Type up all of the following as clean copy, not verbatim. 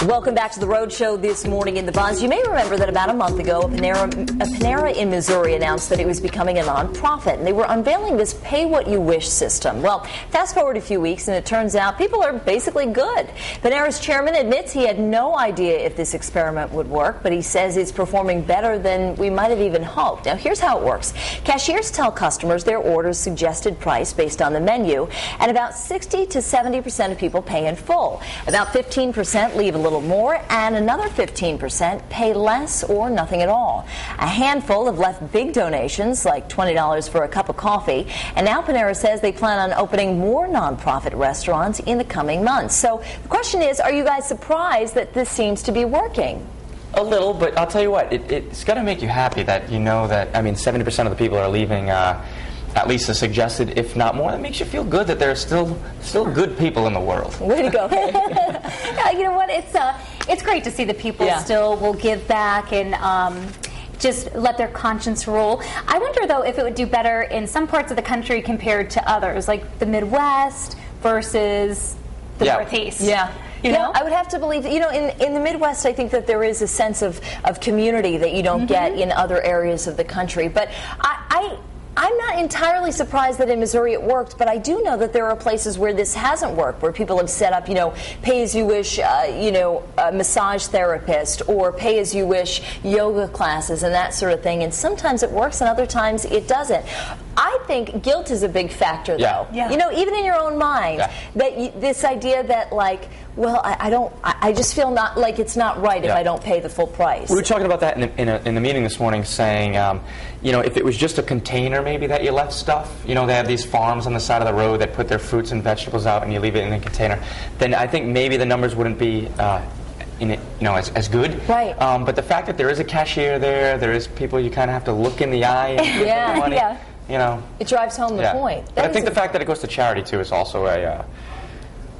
Welcome back to the Road Show this morning in the Buzz. You may remember that about a month ago, a Panera in Missouri announced that it was becoming a nonprofit, and they were unveiling this pay-what-you-wish system. Well, fast forward a few weeks, and it turns out people are basically good. Panera's chairman admits he had no idea if this experiment would work, but he says it's performing better than we might have even hoped. Now, here's how it works. Cashiers tell customers their order's suggested price based on the menu, and about 60 to 70% of people pay in full. About 15% leave a little more, and another 15% pay less or nothing at all. A handful have left big donations, like $20 for a cup of coffee, and now Panera says they plan on opening more nonprofit restaurants in the coming months. So the question is, are you guys surprised that this seems to be working? A little, but I'll tell you what, it's got to make you happy that you know that, 70% of the people are leaving at least a suggested, if not more. That makes you feel good that there are still good people in the world. Way to go. Yeah, you know what? It's great to see that people still will give back and just let their conscience rule. I wonder, though, if it would do better in some parts of the country compared to others, like the Midwest versus the Northeast. Yeah. You know? I would have to believe, in the Midwest, I think that there is a sense of community that you don't get in other areas of the country. But I'm not entirely surprised that in Missouri it worked, but I do know that there are places where this hasn't worked, where people have set up, pay-as-you-wish, massage therapist or pay-as-you-wish yoga classes and that sort of thing. And sometimes it works and other times it doesn't. I think guilt is a big factor, though. Yeah. Even in your own mind, that this idea that, I just feel not like it's not right if I don't pay the full price. We were talking about that in the meeting this morning, saying, if it was just a container maybe that you left stuff, they have these farms on the side of the road that put their fruits and vegetables out and you leave it in a container, then I think maybe the numbers wouldn't be as good. Right. But the fact that there is a cashier there is people you kind of have to look in the eye and give them the money. It drives home the point. But I think the fact that it goes to charity, too, is also a...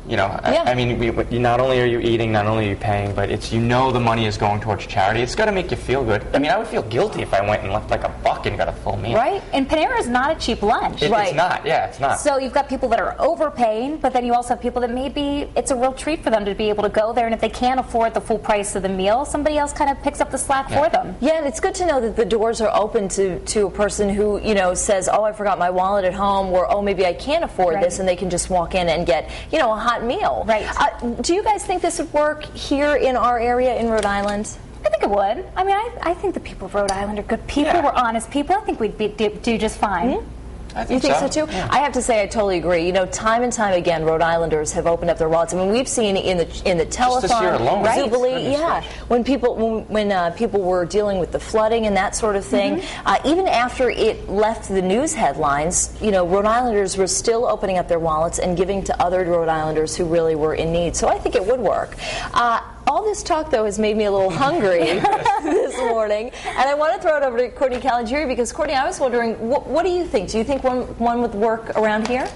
not only are you eating, not only are you paying, but it's the money is going towards charity. It's got to make you feel good. I would feel guilty if I went and left like a buck and got a full meal. Right? And Panera is not a cheap lunch. It's not. Yeah, it's not. So you've got people that are overpaying, but then you also have people that maybe it's a real treat for them to be able to go there, and if they can't afford the full price of the meal, somebody else kind of picks up the slack for them. Yeah, and it's good to know that the doors are open to a person who, says, oh, I forgot my wallet at home, or, oh, maybe I can't afford this, and they can just walk in and get, a hot meal. Right. Do you guys think this would work here in our area in Rhode Island? I think it would. I think the people of Rhode Island are good people. We're honest people. I think we'd do just fine. Mm-hmm. You think so too? Yeah. I have to say, I totally agree. Time and time again, Rhode Islanders have opened up their wallets. We've seen in the telethon, this year alone, Jubilee, when people were dealing with the flooding and that sort of thing. Even after it left the news headlines, Rhode Islanders were still opening up their wallets and giving to other Rhode Islanders who really were in need. So I think it would work. All this talk, though, has made me a little hungry this morning, and I want to throw it over to Courtney Caligari because, Courtney, I was wondering, what do you think? Do you think one would work around here?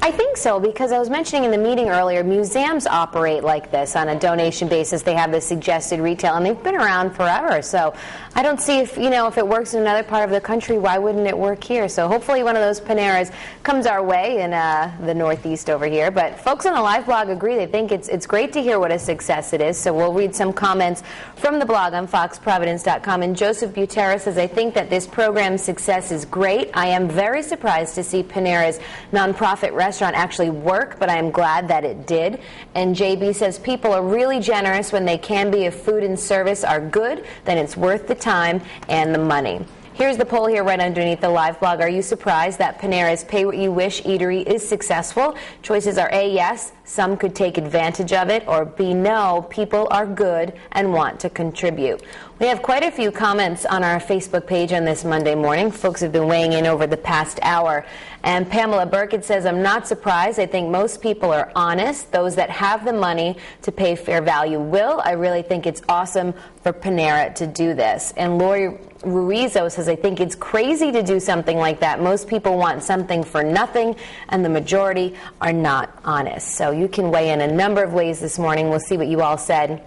I think so, because I was mentioning in the meeting earlier, museums operate like this on a donation basis. They have this suggested retail, and they've been around forever. So I don't see if it works in another part of the country, why wouldn't it work here? So hopefully one of those Paneras comes our way in the Northeast over here. But folks on the live blog agree. They think it's great to hear what a success it is. So we'll read some comments from the blog on foxprovidence.com. And Joseph Butera says, I think that this program's success is great. I am very surprised to see Panera's nonprofit restaurant actually work, but I am glad that it did. And JB says people are really generous when they can be. If food and service are good, then it's worth the time and the money. Here's the poll here right underneath the live blog. Are you surprised that Panera's Pay What You Wish eatery is successful? Choices are A, yes, some could take advantage of it, or B, no, people are good and want to contribute. We have quite a few comments on our Facebook page on this Monday morning. Folks have been weighing in over the past hour. And Pamela Burkett says, I'm not surprised. I think most people are honest. Those that have the money to pay fair value will. I really think it's awesome for Panera to do this. And Lori Ruizo says, I think it's crazy to do something like that. Most people want something for nothing, and the majority are not honest. So you can weigh in a number of ways this morning. We'll see what you all said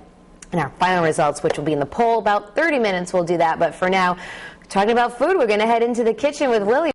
in our final results, which will be in the poll. About 30 minutes we'll do that. But for now, talking about food, we're going to head into the kitchen with Lily.